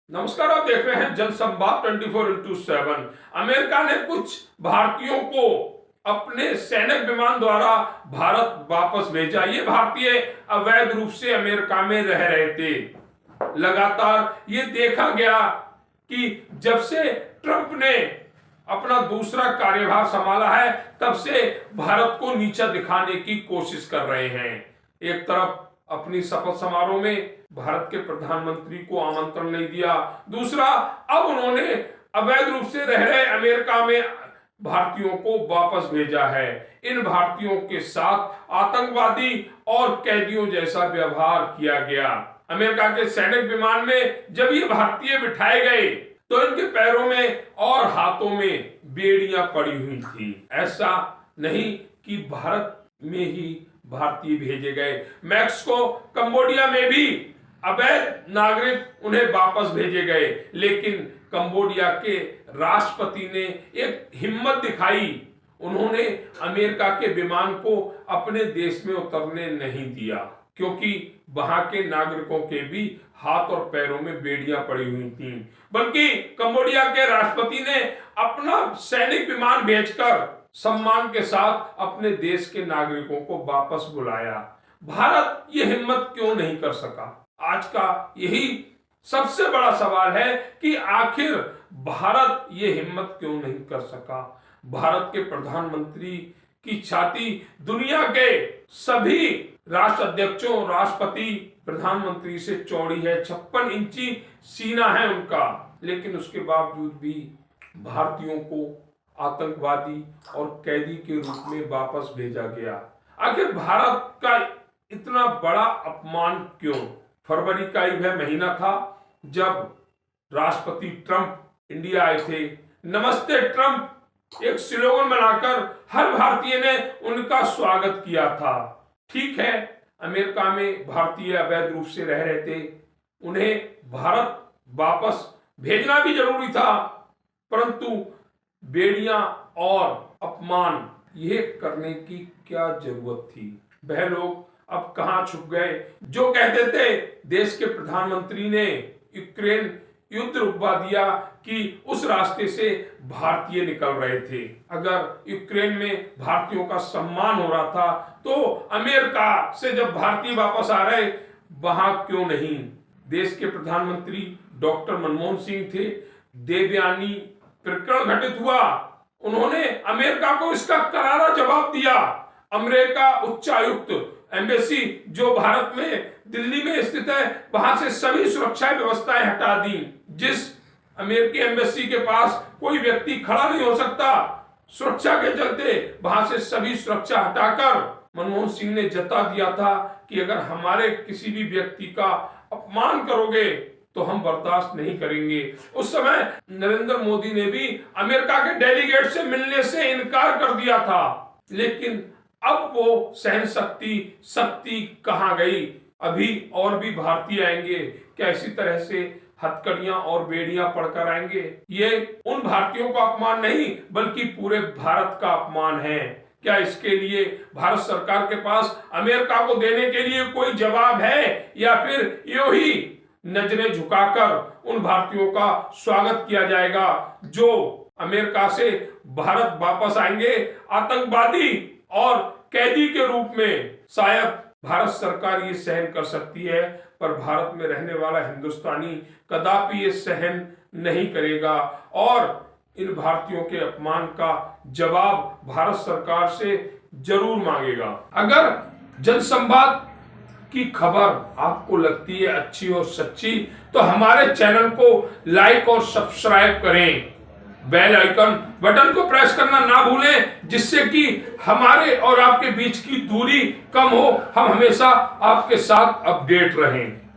नमस्कार, आप देख रहे हैं जनसंवाद 24x7। अमेरिका ने कुछ भारतीयों को अपने सैनिक विमान द्वारा भारत वापस भेजा। ये भारतीय अवैध रूप से अमेरिका में रह रहे थे। लगातार ये देखा गया कि जब से ट्रंप ने अपना दूसरा कार्यभार संभाला है तब से भारत को नीचा दिखाने की कोशिश कर रहे हैं। एक तरफ अपनी शपथ समारोह में भारत के प्रधानमंत्री को आमंत्रण नहीं दिया, दूसरा अब उन्होंने अवैध रूप से रह रहे अमेरिका में भारतीयों को वापस भेजा है। इन भारतीयों के साथ आतंकवादी और कैदियों जैसा व्यवहार किया गया। अमेरिका के सैनिक विमान में जब ये भारतीय बिठाए गए तो इनके पैरों में और हाथों में बेड़ियां पड़ी हुई थी। ऐसा नहीं कि भारत में ही भारतीय भेजे गए, मैक्सिको, कंबोडिया में भी अवैध नागरिक उन्हें वापस भेजे गए, लेकिन कंबोडिया के राष्ट्रपति ने एक हिम्मत दिखाई। उन्होंने अमेरिका के विमान को अपने देश में उतरने नहीं दिया, क्योंकि वहां के नागरिकों के भी हाथ और पैरों में बेड़ियां पड़ी हुई थीं। बल्कि कंबोडिया के राष्ट्रपति ने अपना सैनिक विमान भेजकर सम्मान के साथ अपने देश के नागरिकों को वापस बुलाया। भारत ये हिम्मत क्यों नहीं कर सका? आज का यही सबसे बड़ा सवाल है कि आखिर भारत ये हिम्मत क्यों नहीं कर सका। भारत के प्रधानमंत्री की छाती दुनिया के सभी राष्ट्र अध्यक्षों, राष्ट्रपति, प्रधानमंत्री से चौड़ी है। 56 इंची सीना है उनका, लेकिन उसके बावजूद भी भारतीयों को आतंकवादी और कैदी के रूप में वापस भेजा गया। आखिर भारत का इतना बड़ा अपमान क्यों? फरवरी का वह महीना था जब राष्ट्रपति ट्रंप इंडिया आए थे। नमस्ते ट्रंप एक स्लोगन बनाकर हर भारतीय ने उनका स्वागत किया था। ठीक है, अमेरिका में भारतीय अवैध रूप से रह रहे थे, उन्हें भारत वापस भेजना भी जरूरी था, परंतु बेड़ियां और अपमान ये करने की क्या जरूरत थी? वह लोग अब कहां छुप गए जो कहते थे देश के प्रधानमंत्री ने यूक्रेन युद्ध रुकवा दिया कि उस रास्ते से भारतीय निकल रहे थे। अगर यूक्रेन में भारतीयों का सम्मान हो रहा था तो अमेरिका से जब भारतीय वापस आ रहे वहां क्यों नहीं? देश के प्रधानमंत्री डॉक्टर मनमोहन सिंह थे। देवयानी प्रकरण घटित हुआ, उन्होंने अमेरिका को इसका करारा जवाब दिया। अमेरिका उच्चायुक्त एम्बेसी जो भारत में दिल्ली में स्थित है, वहां से सभी सुरक्षा व्यवस्थाएं हटा दी। जिस अमेरिकी एम्बेसी के पास कोई व्यक्ति खड़ा नहीं हो सकता सुरक्षा के चलते, वहां से सभी सुरक्षा हटाकर मनमोहन सिंह ने जता दिया था कि अगर हमारे किसी भी व्यक्ति का अपमान करोगे तो हम बर्दाश्त नहीं करेंगे। उस समय नरेंद्र मोदी ने भी अमेरिका के डेलीगेट से मिलने से इनकार कर दिया था, लेकिन अब वो सहन शक्ति कहां गई? अभी और भी भारतीय आएंगे क्या इसी तरह से हथकड़ियां और बेड़ियां पड़कर आएंगे? ये उन भारतीयों का अपमान नहीं बल्कि पूरे भारत का अपमान है। क्या इसके लिए भारत सरकार के पास अमेरिका को देने के लिए कोई जवाब है, या फिर यूं ही नजरें झुकाकर उन भारतीयों का स्वागत किया जाएगा जो अमेरिका से भारत वापस आएंगे आतंकवादी और कैदी के रूप में? शायद भारत सरकार ये सहन कर सकती है, पर भारत में रहने वाला हिंदुस्तानी कदापि ये सहन नहीं करेगा और इन भारतीयों के अपमान का जवाब भारत सरकार से जरूर मांगेगा। अगर जनसंवाद की खबर आपको लगती है अच्छी और सच्ची तो हमारे चैनल को लाइक और सब्सक्राइब करें। बेल आइकन बटन को प्रेस करना ना भूलें, जिससे कि हमारे और आपके बीच की दूरी कम हो, हम हमेशा आपके साथ अपडेट रहें।